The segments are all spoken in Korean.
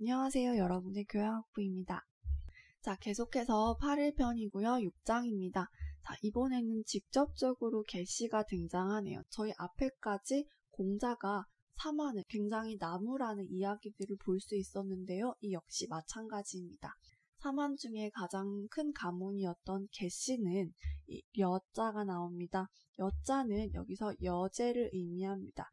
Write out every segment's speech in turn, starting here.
안녕하세요. 여러분의 교양학부입니다. 자, 계속해서 8일편이고요. 6장입니다. 자, 이번에는 직접적으로 개시가 등장하네요. 저희 앞에까지 공자가 사만을 굉장히 나무라는 이야기들을 볼 수 있었는데요. 이 역시 마찬가지입니다. 사만 중에 가장 큰 가문이었던 개시는 이 여자가 나옵니다. 여자는 여기서 여제를 의미합니다.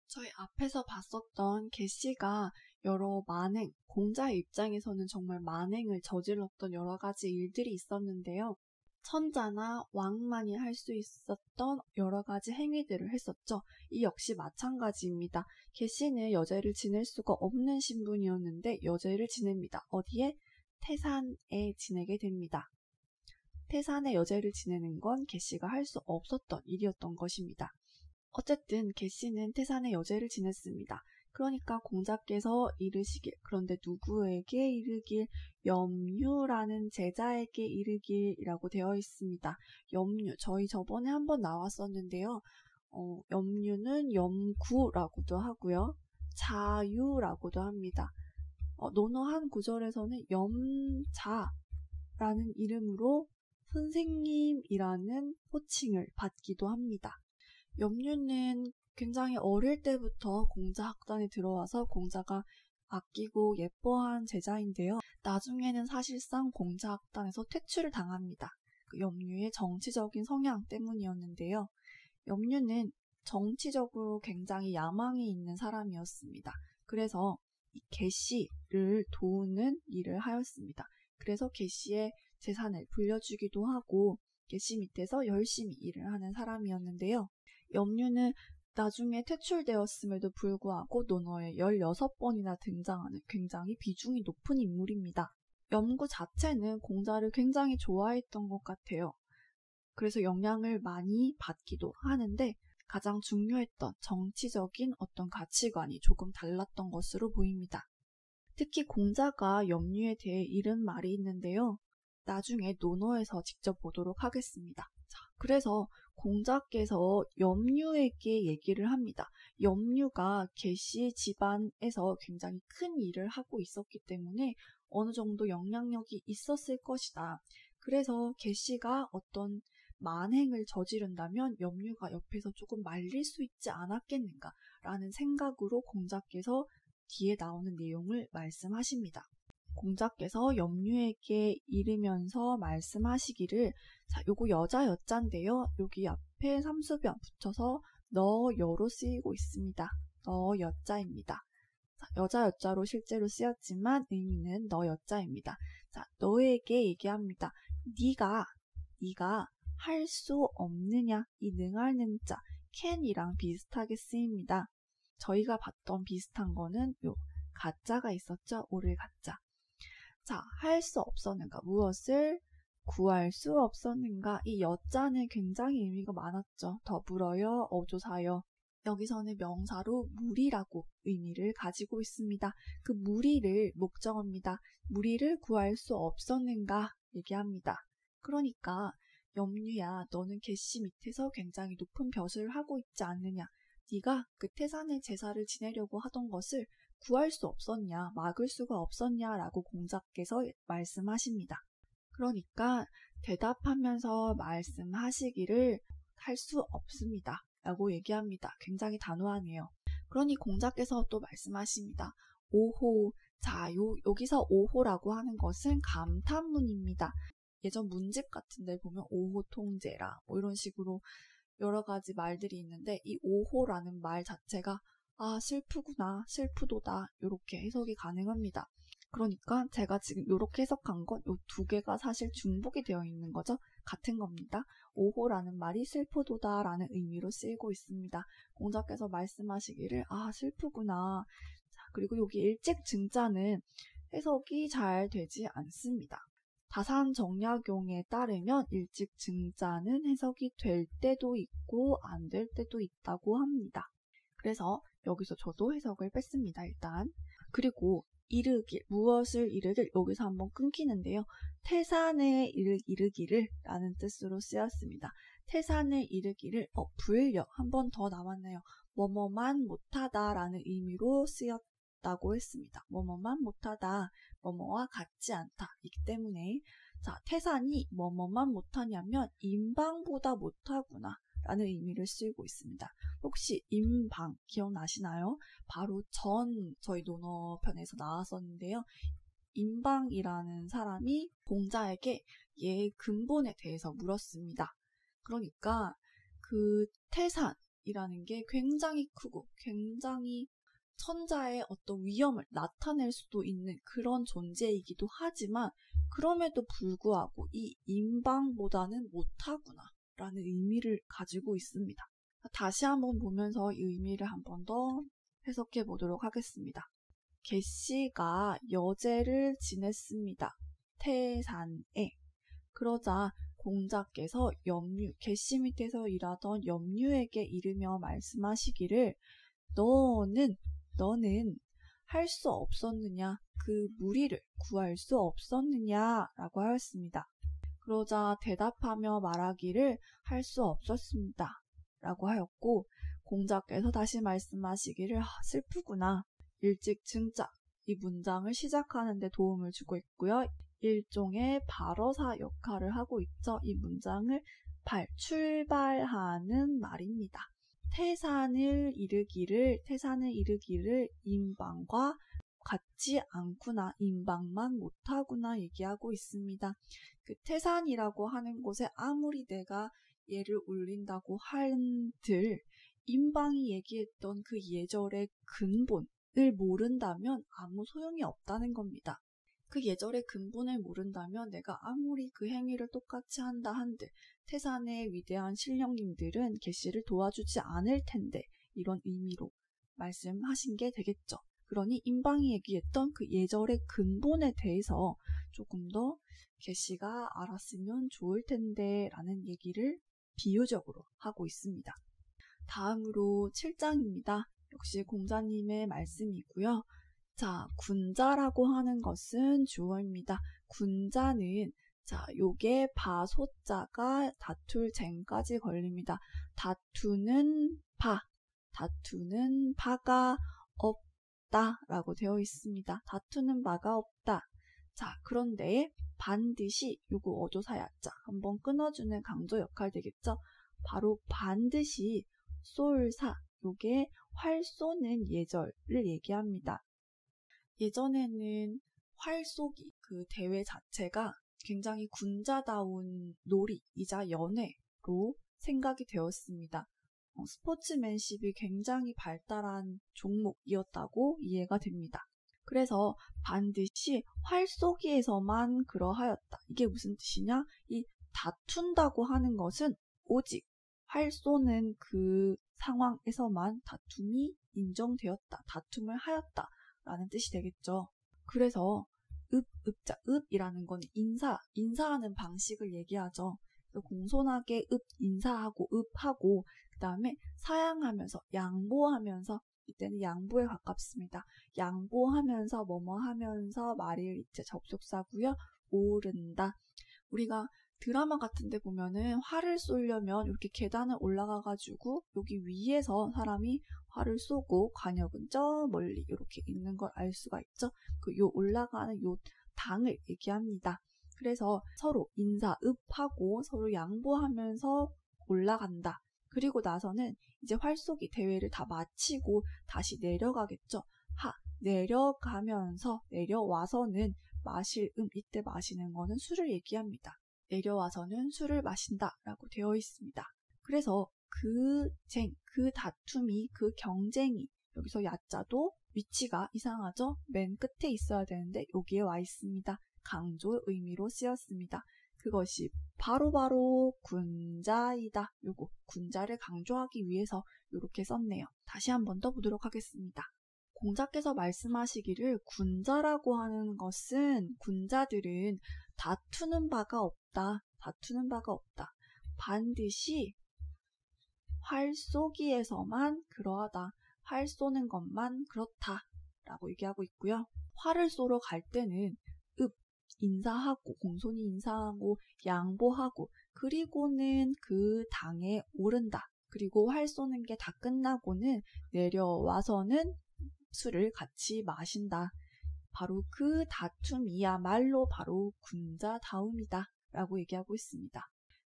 저희 앞에서 봤었던 개시가 여러 만행, 공자의 입장에서는 정말 만행을 저질렀던 여러 가지 일들이 있었는데요. 천자나 왕만이 할 수 있었던 여러 가지 행위들을 했었죠. 이 역시 마찬가지입니다. 개시는 여제를 지낼 수가 없는 신분이었는데 여제를 지냅니다. 어디에? 태산에 지내게 됩니다. 태산에 여제를 지내는 건 개시가 할 수 없었던 일이었던 것입니다. 어쨌든 개시는 태산에 여제를 지냈습니다. 그러니까 공자께서 이르시길, 그런데 누구에게 이르길? 염류라는 제자에게 이르길이라고 되어 있습니다. 염류, 저희 저번에 한번 나왔었는데요. 염류는 염구라고도 하고요. 자유라고도 합니다. 논어한 구절에서는 염자라는 이름으로 선생님이라는 호칭을 받기도 합니다. 염류는 굉장히 어릴 때부터 공자 학단에 들어와서 공자가 아끼고 예뻐한 제자인데요. 나중에는 사실상 공자 학단에서 퇴출을 당합니다. 그 염류의 정치적인 성향 때문이었는데요. 염류는 정치적으로 굉장히 야망이 있는 사람이었습니다. 그래서 이 개시를 도우는 일을 하였습니다. 그래서 개시의 재산을 불려주기도 하고 개시 밑에서 열심히 일을 하는 사람이었는데요. 염류는 나중에 퇴출되었음에도 불구하고 논어에 16번이나 등장하는 굉장히 비중이 높은 인물입니다. 염구 자체는 공자를 굉장히 좋아했던 것 같아요. 그래서 영향을 많이 받기도 하는데 가장 중요했던 정치적인 어떤 가치관이 조금 달랐던 것으로 보입니다. 특히 공자가 염류에 대해 이른 말이 있는데요. 나중에 논어에서 직접 보도록 하겠습니다. 자, 그래서 공자께서 염류에게 얘기를 합니다. 염류가 개시 집안에서 굉장히 큰 일을 하고 있었기 때문에 어느 정도 영향력이 있었을 것이다. 그래서 개시가 어떤 만행을 저지른다면 염류가 옆에서 조금 말릴 수 있지 않았겠는가 라는 생각으로 공자께서 뒤에 나오는 내용을 말씀하십니다. 공자께서 염류에게 이르면서 말씀하시기를, 자, 요거 여자 여자인데요. 여기 앞에 삼수변 붙여서 너 여로 쓰이고 있습니다. 너 여자입니다. 자, 여자 여자로 실제로 쓰였지만 의미는 너 여자입니다. 자, 너에게 얘기합니다. 네가 할 수 없느냐? 이 능할 능자 can이랑 비슷하게 쓰입니다. 저희가 봤던 비슷한 거는 요 가짜가 있었죠. 오를 가짜. 자, 할 수 없었는가? 무엇을 구할 수 없었는가? 이 여자는 굉장히 의미가 많았죠. 더불어요, 어조사요. 여기서는 명사로 무리라고 의미를 가지고 있습니다. 그 무리를 목적어입니다. 무리를 구할 수 없었는가? 얘기합니다. 그러니까 염류야, 너는 개시 밑에서 굉장히 높은 벼슬을 하고 있지 않느냐? 네가 그 태산의 제사를 지내려고 하던 것을 구할 수 없었냐, 막을 수가 없었냐 라고 공자께서 말씀하십니다. 그러니까 대답하면서 말씀하시기를 할 수 없습니다 라고 얘기합니다. 굉장히 단호하네요. 그러니 공자께서 또 말씀하십니다. 오호, 자, 여기서 오호라고 하는 것은 감탄문입니다. 예전 문집 같은 데 보면 오호 통제라 뭐 이런 식으로 여러 가지 말들이 있는데 이 오호라는 말 자체가 슬프구나, 슬프도다 이렇게 해석이 가능합니다. 그러니까 제가 지금 이렇게 해석한 건 이 두 개가 사실 중복이 되어 있는 거죠. 같은 겁니다. 오호라는 말이 슬프도다 라는 의미로 쓰이고 있습니다. 공자께서 말씀하시기를 슬프구나. 자, 그리고 여기 일찍 증자는 해석이 잘 되지 않습니다. 다산정약용에 따르면 일찍 증자는 해석이 될 때도 있고 안 될 때도 있다고 합니다. 그래서 여기서 저도 해석을 뺐습니다. 일단. 그리고 이르길, 무엇을 이르길, 여기서 한번 끊기는데요. 태산에 이르기를 라는 뜻으로 쓰였습니다. 태산에 이르기를 불려 한 번 더 나왔네요. 뭐뭐만 못하다 라는 의미로 쓰였다. 같다고 했습니다. 뭐뭐만 못하다, 뭐뭐와 같지 않다. 이기 때문에 자, 태산이 뭐뭐만 못하냐면 임방보다 못하구나 라는 의미를 쓰이고 있습니다. 혹시 임방 기억나시나요? 바로 저희 논어편에서 나왔었는데요. 임방이라는 사람이 공자에게 얘의 근본에 대해서 물었습니다. 그러니까 그 태산이라는 게 굉장히 크고 굉장히 천자의 어떤 위험을 나타낼 수도 있는 그런 존재이기도 하지만 그럼에도 불구하고 이 임방보다는 못하구나 라는 의미를 가지고 있습니다. 다시 한번 보면서 이 의미를 한 번 더 해석해 보도록 하겠습니다. 개씨가 여제를 지냈습니다. 태산에. 그러자 공자께서 개씨 밑에서 일하던 염류에게 이르며 말씀하시기를 너는 할 수 없었느냐? 그 무리를 구할 수 없었느냐? 라고 하였습니다. 그러자 대답하며 말하기를 할 수 없었습니다. 라고 하였고 공자께서 다시 말씀하시기를 슬프구나. 일찍 증자 이 문장을 시작하는 데 도움을 주고 있고요. 일종의 발어사 역할을 하고 있죠. 이 문장을 출발하는 말입니다. 태산을 이르기를 임방과 같지 않구나, 임방만 못하구나 얘기하고 있습니다. 그 태산이라고 하는 곳에 아무리 내가 얘를 올린다고 한들 임방이 얘기했던 그 예절의 근본을 모른다면 아무 소용이 없다는 겁니다. 그 예절의 근본을 모른다면 내가 아무리 그 행위를 똑같이 한다 한들 태산의 위대한 신령님들은 개씨를 도와주지 않을 텐데 이런 의미로 말씀하신 게 되겠죠. 그러니 임방이 얘기했던 그 예절의 근본에 대해서 조금 더 개씨가 알았으면 좋을 텐데 라는 얘기를 비유적으로 하고 있습니다. 다음으로 7장입니다. 역시 공자님의 말씀이고요. 자, 군자라고 하는 것은 주어입니다. 군자는 요게 바소자가 다툴 쟁까지 걸립니다. 다투는 바가 없다 라고 되어 있습니다. 다투는 바가 없다. 자, 그런데 반드시 요거 어조사야자 한번 끊어주는 강조 역할 되겠죠? 바로 반드시 쏠사 요게 활 쏘는 예절을 얘기합니다. 예전에는 활 쏘기 그 대회 자체가 굉장히 군자다운 놀이이자 연애로 생각이 되었습니다. 스포츠맨십이 굉장히 발달한 종목이었다고 이해가 됩니다. 그래서 반드시 활 쏘기에서만 그러하였다. 이게 무슨 뜻이냐? 이 다툰다고 하는 것은 오직 활 쏘는 그 상황에서만 다툼이 인정되었다. 다툼을 하였다. 라는 뜻이 되겠죠. 그래서 읍이라는 건 인사하는 방식을 얘기하죠. 공손하게 인사하고 읍하고 그 다음에 사양하면서 양보하면서 이때는 양보에 가깝습니다. 양보하면서 뭐뭐하면서 말일 이제 접속사고요. 오른다. 우리가 드라마 같은 데 보면은 활을 쏘려면 이렇게 계단을 올라가가지고 여기 위에서 사람이 활을 쏘고 관역은 저 멀리 이렇게 있는 걸 알 수가 있죠. 요 올라가는 요 당을 얘기합니다. 그래서 서로 인사읍하고 서로 양보하면서 올라간다. 그리고 나서는 이제 활쏘기 대회를 다 마치고 다시 내려가겠죠. 내려와서는 마실 이때 마시는 거는 술을 얘기합니다. 내려와서는 술을 마신다 라고 되어 있습니다. 그래서 그 다툼이, 그 경쟁이 여기서 야자도 위치가 이상하죠? 맨 끝에 있어야 되는데 여기에 와 있습니다. 강조 의미로 쓰였습니다. 그것이 바로 군자이다. 요거 군자를 강조하기 위해서 이렇게 썼네요. 다시 한 번 더 보도록 하겠습니다. 공자께서 말씀하시기를 군자라고 하는 것은 군자들은 다투는 바가 없다. 반드시 활 쏘기에서만 그러하다. 활 쏘는 것만 그렇다. 라고 얘기하고 있고요. 활을 쏘러 갈 때는 인사하고 공손히 인사하고 양보하고 그리고는 그 당에 오른다. 그리고 활 쏘는 게 다 끝나고는 내려와서는 술을 같이 마신다. 바로 그 다툼이야말로 바로 군자다움이다 라고 얘기하고 있습니다.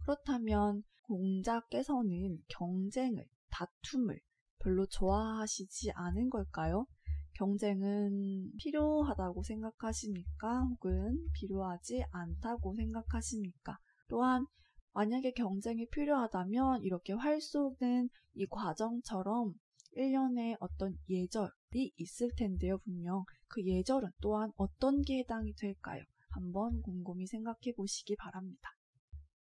그렇다면 공자께서는 경쟁을, 다툼을 별로 좋아하시지 않은 걸까요? 경쟁은 필요하다고 생각하십니까? 혹은 필요하지 않다고 생각하십니까? 또한 만약에 경쟁이 필요하다면 이렇게 활 쏘는 이 과정처럼 1년에 어떤 예절이 있을 텐데요. 분명 그 예절은 또한 어떤 게 해당이 될까요? 한번 곰곰이 생각해 보시기 바랍니다.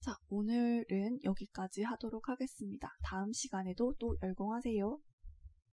자, 오늘은 여기까지 하도록 하겠습니다. 다음 시간에도 또 열공하세요.